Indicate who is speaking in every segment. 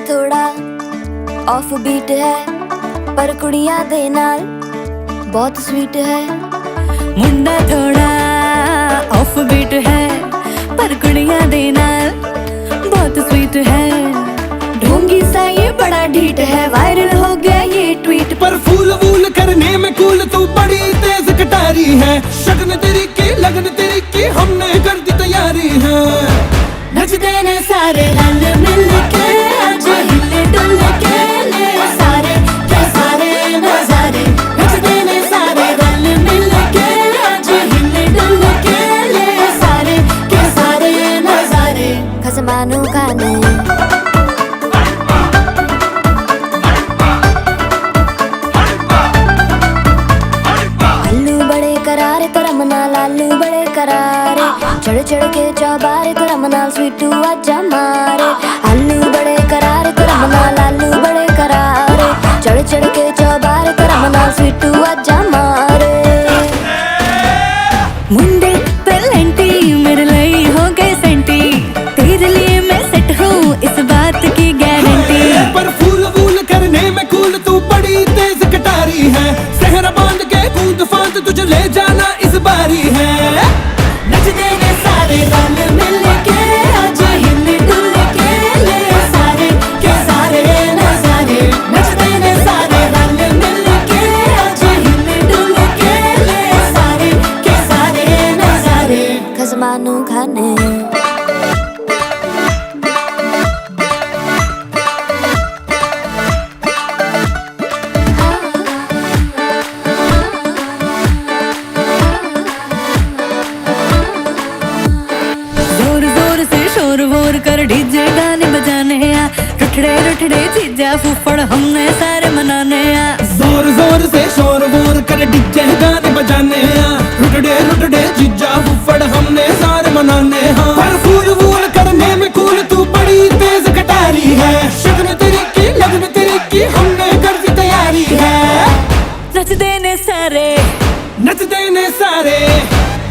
Speaker 1: थोड़ा off beat है पर कुड़ियां दे नाल बहुत स्वीट है।
Speaker 2: मुंडा थोड़ा ऑफ बीट है पर कुड़ियां दे नाल बहुत स्वीट है।
Speaker 1: ढोंगी सा ये बड़ा ढीठ है, वायरल हो गया ये ट्वीट।
Speaker 3: पर फूल वूल करने में कूल तू बड़ी तेज कटारी है। शगन तेरी की लगन तेरी की हमने कर दी तैयारी है।
Speaker 1: नचते ने सारे रल मिल के आज हिले डुल के ले सारे के सारे नजारे। नचते ने सारे रल मिल के आज हिले डुल के ले सारे के सारे नजारे। खसमानू खाने आलू बड़े करारे तो रमना लालू बड़े करारे। चढ़ चढ़ के चौबारे तो रमना स्वीटू आजा मारे। आलू बड़े करारे तो रमना लालू बड़े करारे। चढ़ चढ़ के चौबारे तो रमना स्वीटू आजा मारे।
Speaker 2: मुंडे पेलेंटी मेरे लिए हो गए सेंटी, तेरे लिए मैं सेट हूँ इस बात की गारंटी।
Speaker 3: पर फूल वूल करने में कूल तू बड़ी तेज कटारी है। सहरा बांध के कूद फांद तुझे ले जाना इस बारी है।
Speaker 1: नचते ने सारे रल मिल के आज हिले डुल के ले सारे के सारे नजारे। नचते ने सारे रल मिल के आज हिले डुल के ले सारे के सारे नजारे। खसमानू खाने
Speaker 2: शोर वोर कर डीजे गाने बजाने आ। रुठड़े रुठड़े चीजा फूफड़ हमने सारे मनाने आ।
Speaker 3: जोर जोर से शोर वोर कर डीजे गाने बजाने आ। रुटड़े रुटड़े जीजा फुफड़ हमने सारे मनाने हाँ। पर फूल वूल करने में कूल तू बड़ी तेज कटारी है। शगन तेरी की लगन तेरी की हमने कर दी तैयारी है।
Speaker 2: नचते ने सारे
Speaker 3: नचते ने सारे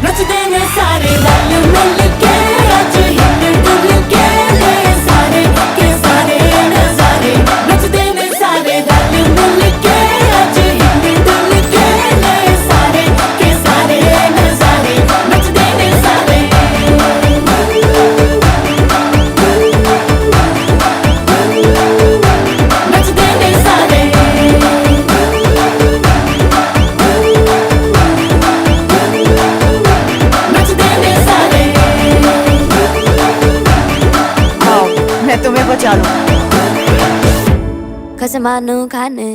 Speaker 1: नचते ने सारे रल मिल के आज हिले डुल के ले सारे के सारे नजारे। नचते ने सारे रल मिल के आज हिले डुल के ले सारे के सारे नजारे। नचते ने सारे नचते ने सारे नचते ने सारे।
Speaker 4: आओ मैं तुम्हें बचा लूं।
Speaker 1: खसमानू खाने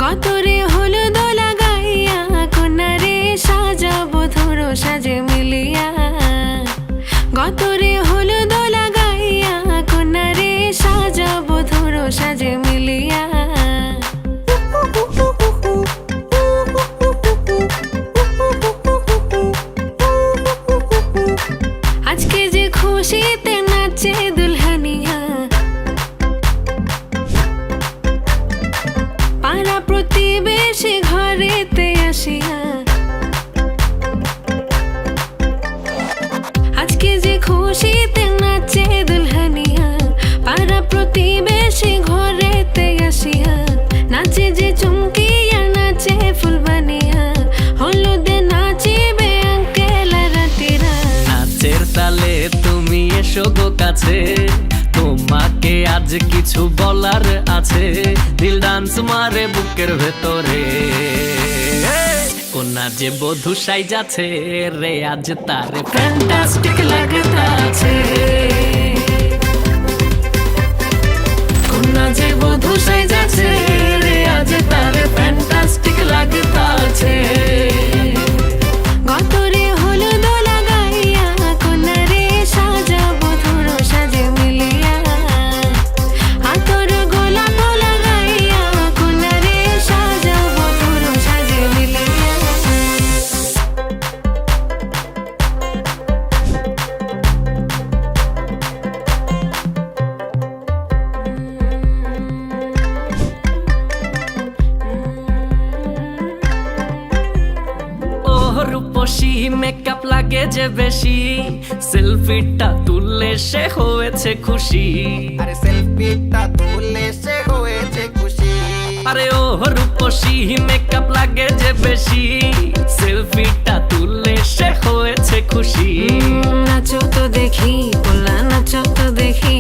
Speaker 5: গতরে হলুদ লাগাইয়া কোনারে সাজাবো ধরো সাজে মিলিয়া। গতরে হলুদ লাগাইয়া কোনারে সাজাবো ধরো সাজে মিলিয়া। আজকে যে খুশিতে নাচে দুলহানিয়া, পাড়া প্রতিবেশী ঘরেতে আসিয়া। আজকে যে খুশিতে নাচে দুলহানিয়া, পাড়া প্রতিবেশী ঘরেতে আসিয়া। নাচে যে চুমকিয়া নাচে ফুলবানিয়া, হলুদে নাচিবে আঙ্কেল আর আন্টিরা।
Speaker 6: নাচের তালে তুমি এসো গো কাছে, তোমাকে আজ কিছু বলার আছে। দিল ডান্স মারে বুকের ভেতরে, কোনা যে বধূ সাইজাছে রে আজ তারে ফ্যান্টাস্টিক লাগতাছে। কোনা যে বধূ সাইজাছে রে আজ তারে ফ্যান্টাস্টিক লাগতাছে।
Speaker 5: গতরে হলুদ লাগাইয়া কোনারে সাজাবো ধরো সাজে মিলিয়া। আতর গোলাপ লাগাইয়া কোনারে সাজাবো ধরো সাজে মিলিয়া।
Speaker 6: রূপসী মেকআপ লাগে যে বেশি, সেলফিটা তুললে সে হয়েছে খুশি।
Speaker 7: আরে সেলফিটা তুললে সে হয়েছে খুশি।
Speaker 6: আরে ও রূপসী মেকআপ লাগে যে বেশি, সেলফিটা তুললে সে হয়েছে খুশি।
Speaker 5: নাচো তো দেখি পোলা, নাচো তো দেখি,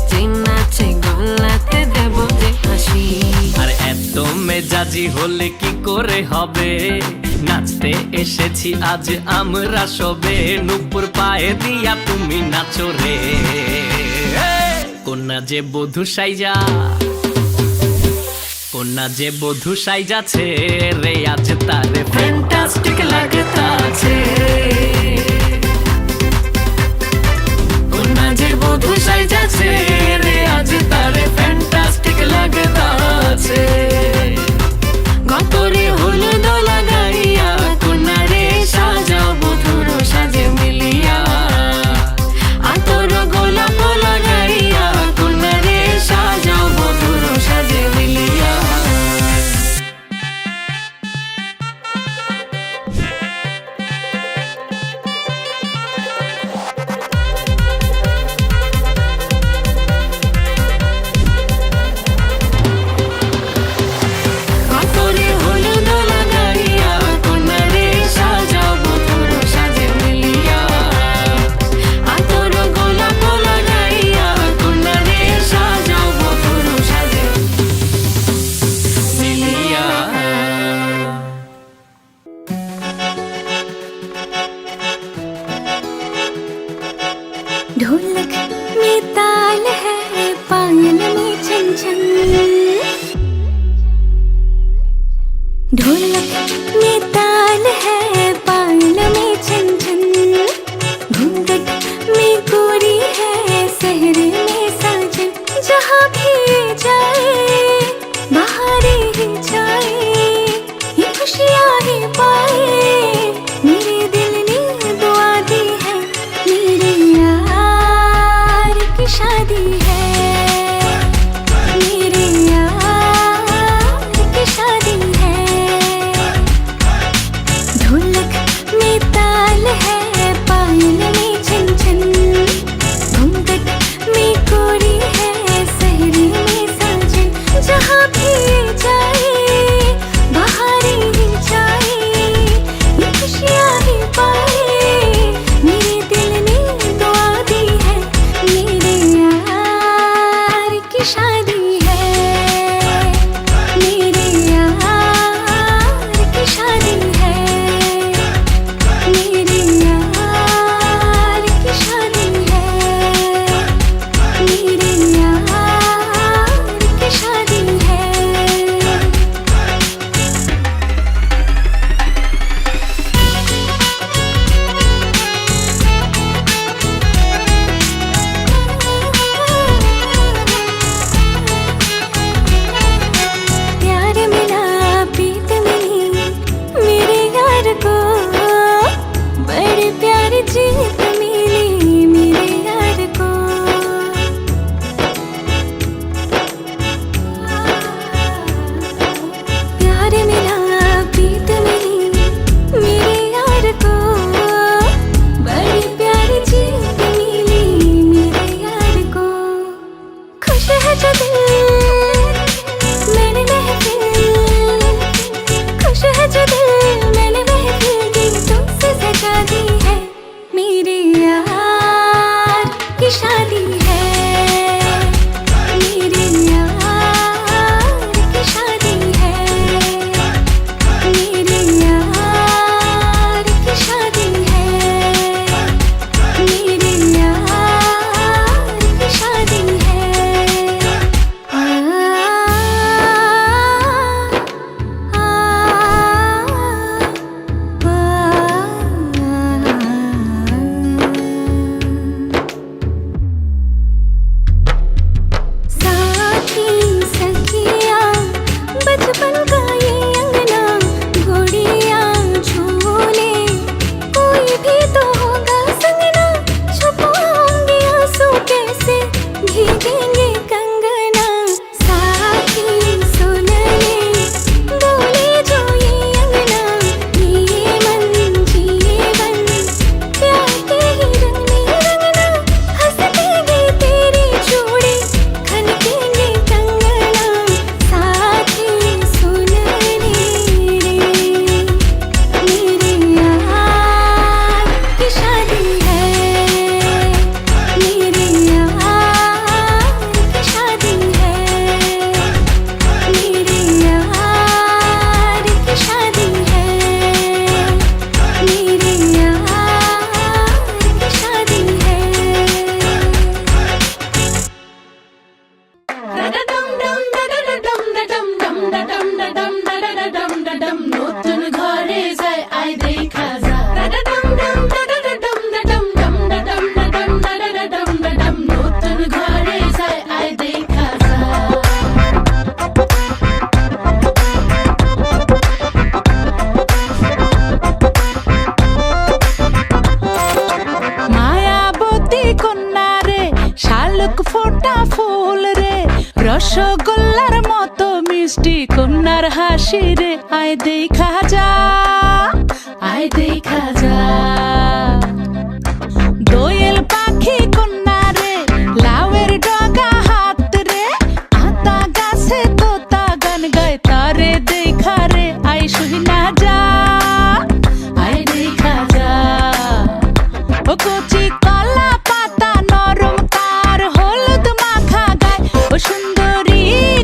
Speaker 5: যে নাচে গলাতে দেব যে হাসি।
Speaker 6: আর এত মেজাজি হলে কি করে হবে, নাচতে এসেছি আজ আমরা সবে, নুপুর পায়ে দিয়া তুমি নাচো রে। কন্যা যে বধূ সাইজা, কন্যা যে বধূ সাইজাছে রে, আজ তারে ফ্যান্টাস্টিক লাগতাছে। কন্যা যে বধূ সাইজাছে রে, আজ তারে ফ্যান্টাস্টিক লাগতাছে।
Speaker 5: গতরে হলুদ লাগাইয়া কন্যারে সাজাও বধুর সাজে মিলিয়া। আতর গোলাপ লাগাইয়া কন্যারে সাজাও বধুর সাজে মিলিয়া। গতরে হলুদ লাগাইয়া কন্যারে সাজাও বধুর সাজে মিলিয়া। আতর গোলাপ লাগাইয়া কন্যারে সাজাও বধুর সাজে মিলিয়া।
Speaker 2: ढोलक में ताल है, पायल में छन छन। ढोलक में ताल है, पायल में छन छन। घूंघट में गोरी है, सहरे में साजन। जहाँ भी जाए बहारे ही जाए, ये खुशियाँ ही पाए। मेरे दिल ने दुआ दी है, मेरे यार की शादी है। मेरे यार की शादी है। খুশি রে আয় দেখা যা, আয় দেখা যা। দোয়েল পাখি কন্যা রে লাউয়ের ডগা হাত রে, আতা গাছে তোতা গান গায় তারে দেখা রে আয় শুনা যা, আয় দেখা যা। ও কচি কলা পাতা নরম তার হলুদ মাখা গায়, ও সুন্দরী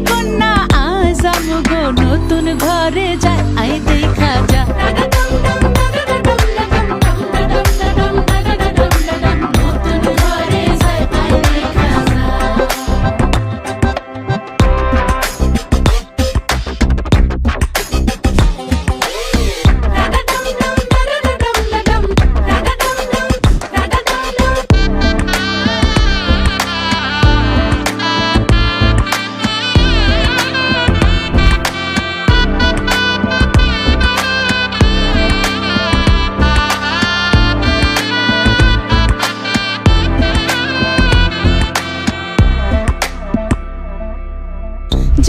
Speaker 2: কন্যা আজ আমগো নতুন ঘরে যায় আয় দেখা যা। নতুন ঘরে যায় আয় দেখা যা।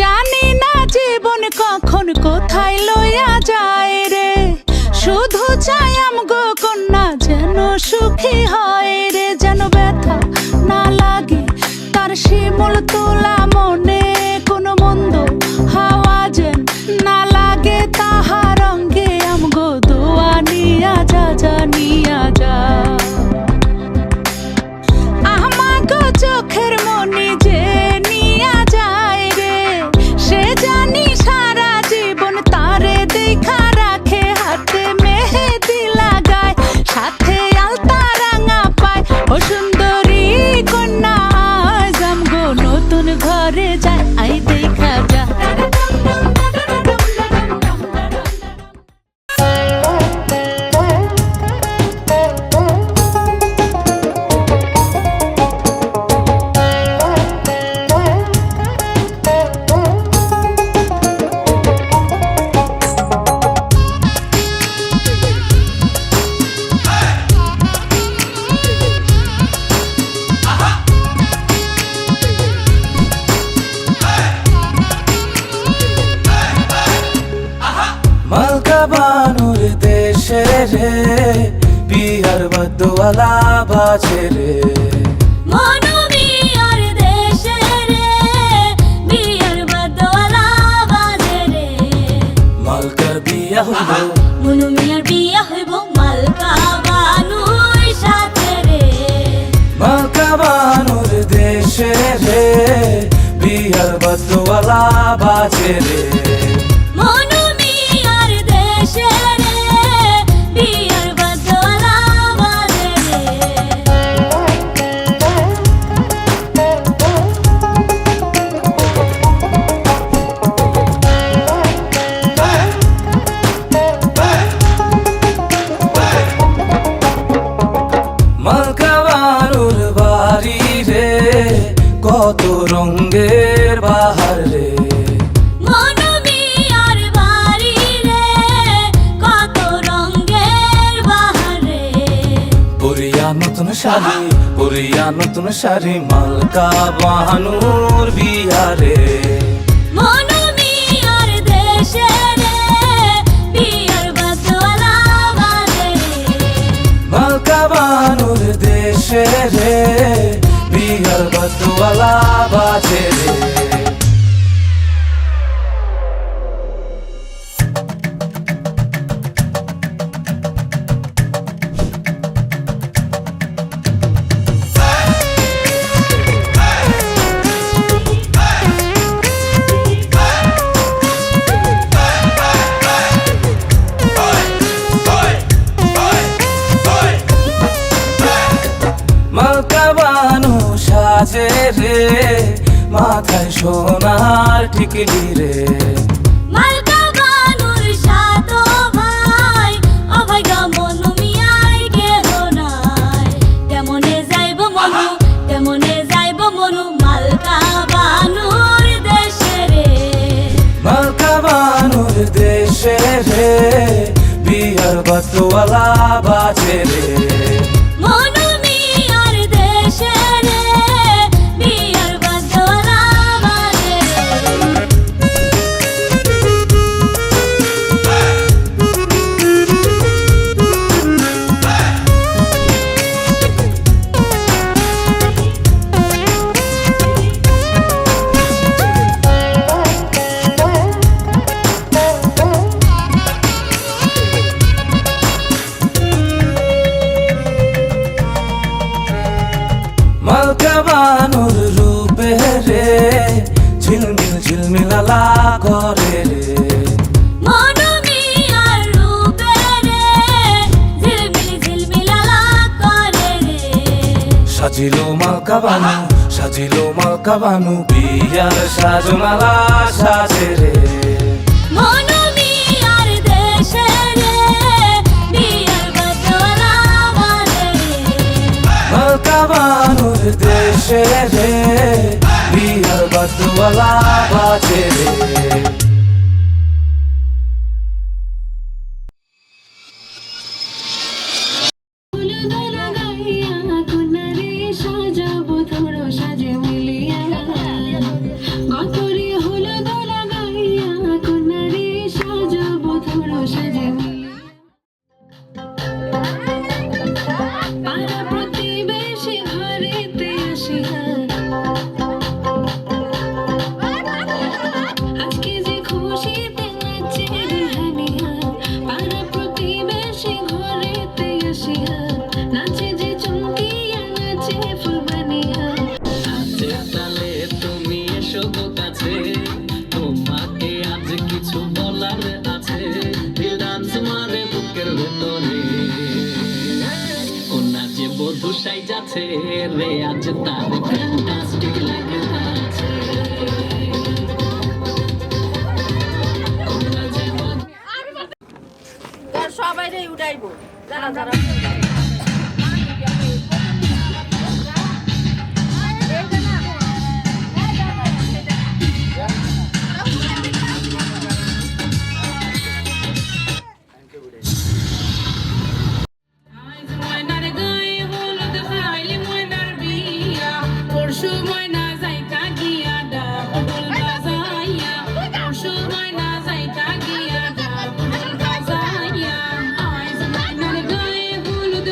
Speaker 2: জানি না জীবন কখন কোথায় লইয়া যায় রে, শুধু চাই আমগো কন্যা যেন সুখী হয় রে, যেন ব্যথা না লাগে তার শিমুল তোলা মনে, কোনো মন্দ হাওয়া যেন না লাগে তাহার অঙ্গে, আমগো দোয়া নিয়া যা, যা নিয়া যা। আমাগো চোখের মনি যে নিয়া যায় রে, সে জানি সারা জীবন তারে দেখা রাখে, হাতে মেহেদি লাগায় সাথে আলতা রাঙা পায়, ও সুন্দরী কন্যা আজ আমগো নতুন ঘরে যায় আই দেখা যা।
Speaker 3: মালকা বানুর দেশে রে বিহার বদওয়ালা বাজে রে,
Speaker 1: মনু মিয়ার দেশে রে বিয়ার বদলা বাজে রে।
Speaker 3: মালকার বিয়া হইব,
Speaker 1: মনু মিয়ার বিয়া হইব মালকা বানুর সাথে রে।
Speaker 3: মালকা বানুর দেশে রে বিহার বদওয়ালা বাজে রে,
Speaker 1: মনু মিয়ার দেশে রে বিয়ার বদলা বাজে রে।
Speaker 3: মালকা বানুর বাড়ি রে কত রঙের বাহার রে,
Speaker 1: মনু মিয়ার বাড়ি রে কত রঙের বাহার রে।
Speaker 3: পরিয়া নতুন শাড়ি, পরিয়া নতুন শাড়ি মালকা বানুর বিয়া রে,
Speaker 1: মনু মিয়ার দেশে রে বিয়ার বদলা বাজে রে।
Speaker 3: মালকা বানুর দেশে রে বিহার বদওয়ালা বাজে রে। মালকা বানু সাজে রে মাথায় সোনার টিকলি রে,
Speaker 1: মালকা বানুর সাতো ভাই ও ভাই গা মনু মিয়ার কেহ নাই। কেমনে যাইব মনু, কেমনে যাইব মনু মালকা বানুর দেশে রে।
Speaker 3: মালকা বানুর দেশে রে বিহার বদওয়ালা বাজে রে,
Speaker 1: মনু মিয়ার দেশে রে বিয়ার বদলা বাজে রে।
Speaker 3: মালকা বানু সাজিলো মালকা বানু বিয়ার সাজমালা সাজে রে
Speaker 1: মনমি আর দেশে রে বিয়ার বদলা বাজে
Speaker 3: মালকা বানুর দেশে রে বিয়ার বদলা বাজে রে
Speaker 6: তালে তুমি এসো গো কাছে তোমাকে আজ কিছু বলার আছে দিল ডান্স মারে বুকের ভেতরে ও নাচে বধু সাই যাচ্ছে রে আজ তার ফ্যান্টাস্টিক লাগে আছে
Speaker 4: সবাই রে উঠাইবো দাঁড়া দাঁড়া
Speaker 2: হলুদ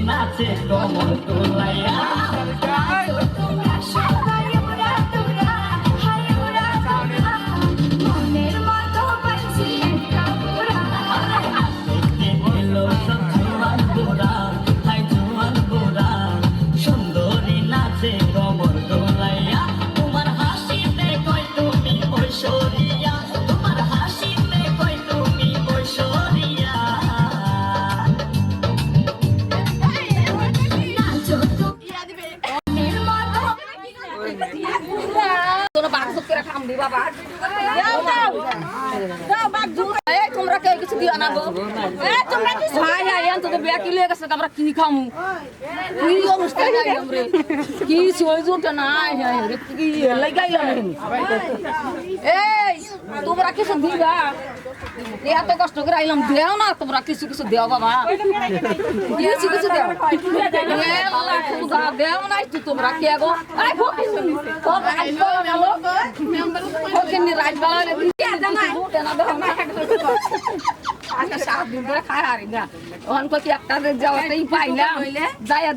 Speaker 6: নাচে কমল তোলাইয়া এলো সব জোয়ান গোরা হাই জোয়ান গোরা সুন্দরী নাচে কমল তোলাইয়া তোমার হাসিতে কই তুমি ঐশ্বরিয়া তোমার হাসিতে কই তুমি ঐশ্বরিয়া
Speaker 4: তোমরা কেউ কিছু দিয়ে আনাবো তোমরা কি তোদের ব্যাকি লেগে গেছে আমরা কি খামু কি অনুষ্ঠান রে কি সহ্যটা নাই কি লাগাইলাম এই তোমরা কিছু দিবা এত কষ্ট করে আইলাম দেও না তোমরা কিছু কিছু দেও বাবা কিছু কিছু দেও দেও নাই তো তোমরা কে গো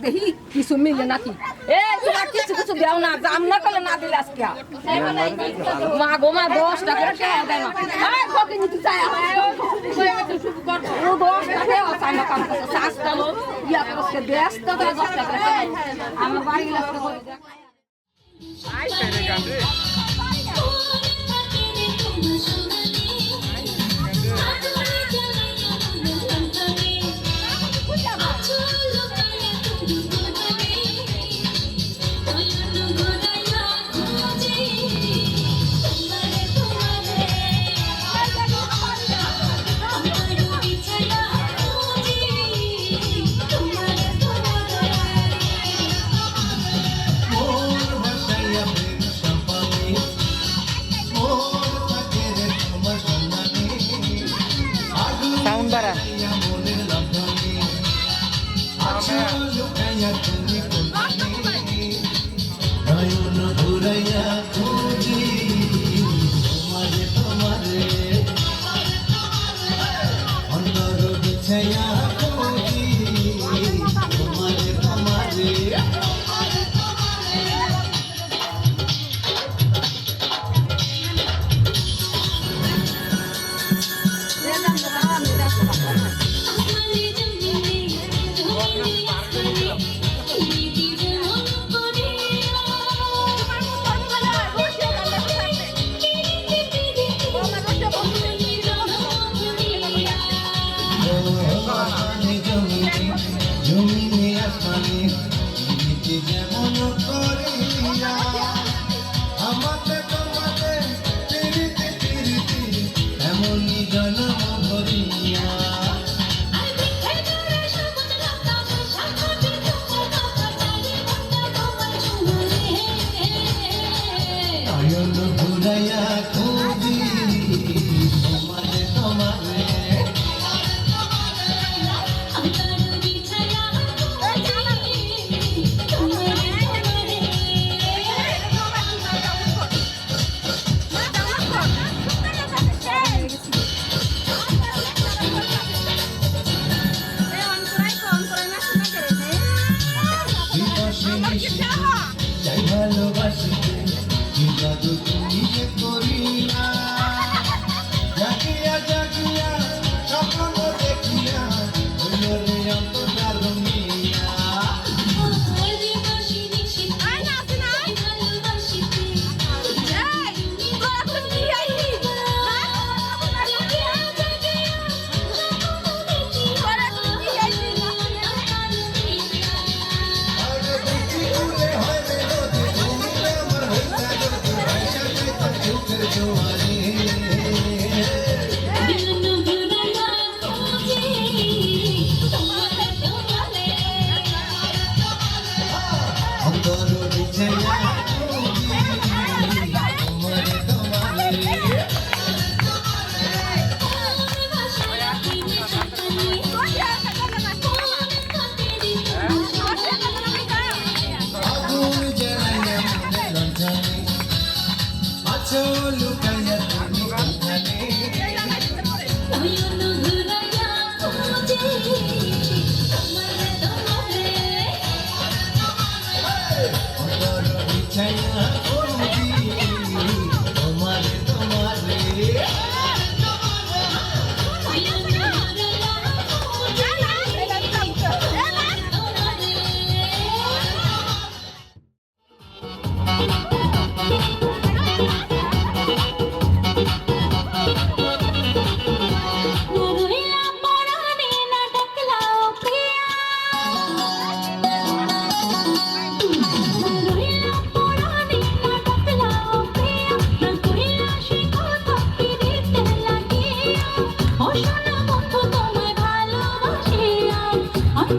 Speaker 4: দেখি কিছু মিলে নাকি এ তোমার কিছু কিছু দেও না দাম না করলে না দিলে আজকে মা গো মা 10 টাকা দেয় না আমার বাড়ি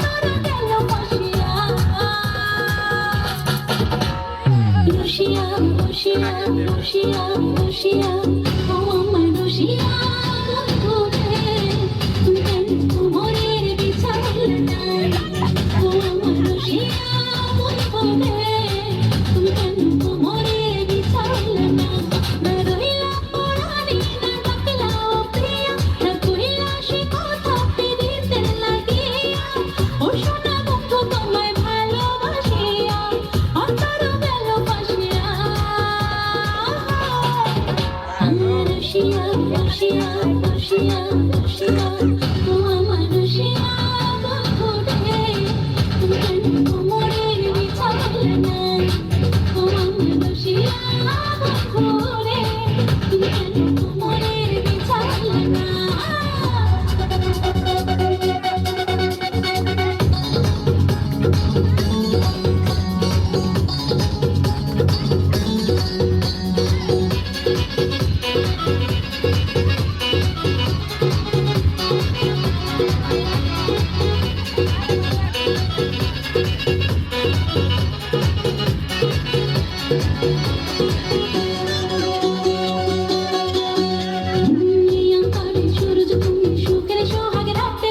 Speaker 1: অন্তর গেল ফাঁসিয়া রুশিয়া রুশিয়া রুশিয়া রুশিয়া ও আমার রুশিয়া বন্ধু রে তুমি কেন মনের বিছাইল না ও আমার রুশিয়া বন্ধু রে তুমি কেন মনের বিছাইল না না রইলা পরানি না ডাকলা ও প্রিয়া না কইলা সে কথা পিরিতের লাগিয়া ও সোনা বন্ধু তোমায় ভালোবাসিয়া অন্তর গেল ফাঁসিয়া রুশিয়া রুশিয়া রুশিয়া রুশিয়া ও আমার রুশিয়া বন্ধু রে তুমি কেন মনের বিছাইল না ও আমার রুশিয়া বন্ধু রে তুমি কেন মনের বিছাইল না সূর্য তুমি সুখের সোহাগ রাতে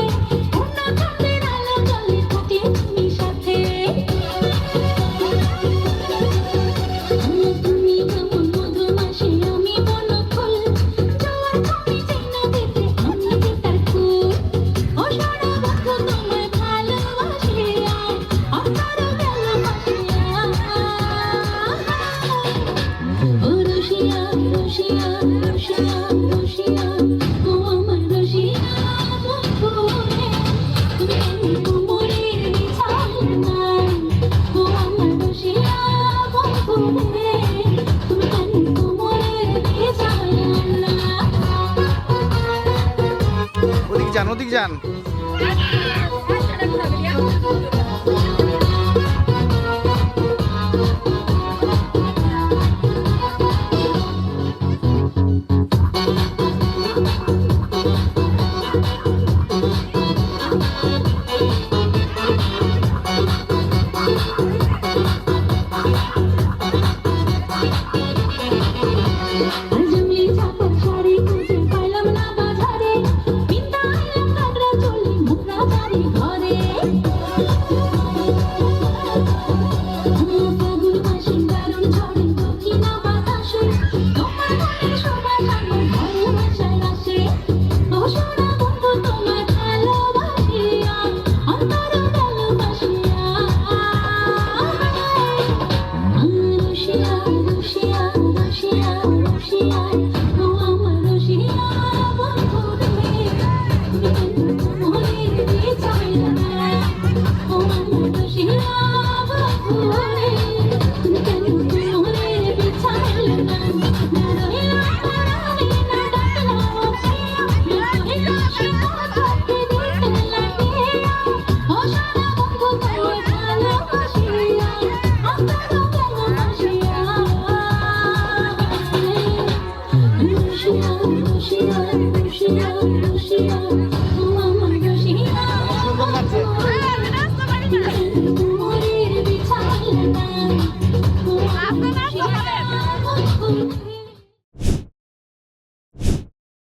Speaker 1: অন্য চাঁদের আলো জলে থাকে তুমি সাথে তুমি যেমন মধুমাছি আমি বনফুল জোয়ার তুমি যেই নদীতে আমি যে তার ফুল ও সোনা বন্ধু তোমায় ভালোবাসিয়া অন্তর গেল ফাঁসিয়া ও রুশিয়া রুশিয়া রুশিয়া রুশিয়া ও আমার রুশিয়া বন্ধু রে তুমি কেন মনের বিছাইল না ও আমার রুশিয়া বন্ধু রে তুমি কেন মনের বিছাইল না
Speaker 7: ওদিক যান
Speaker 1: জঙ্গলি ছাপর শাড়ি খুঁজে পাইলাম না বাজারে বিন্দা আইলাম ঘাগরা চলি মুখরা বাড়ি ঘরে ফাগুন মাসে দারুণ ঝড়ে দক্ষিণা বাতাসে তোমার মনের শোভা আমার ভালোবাসায় আসে ও সোনা বন্ধু তোমায় ভালোবাসিয়া অন্তর গেল ফাঁসিয়া রুশিয়া রুশিয়া রুশিয়া রুশিয়া ও আমার রুশিয়া বন্ধু রে তুমি কেন মনের বিছাইল না ও আমার রুশিয়া বন্ধু রে তুমি কেন মনের বিছাইল না না রইলা পরানি না ডাকলা ও প্রিয়া না কইলা সে কথা পিরিতের লাগিয়া ও সোনা বন্ধু তোমায় ভালোবাসিয়া অন্তর গেল ফাঁসিয়া রুশিয়া রুশিয়া রুশিয়া রুশিয়া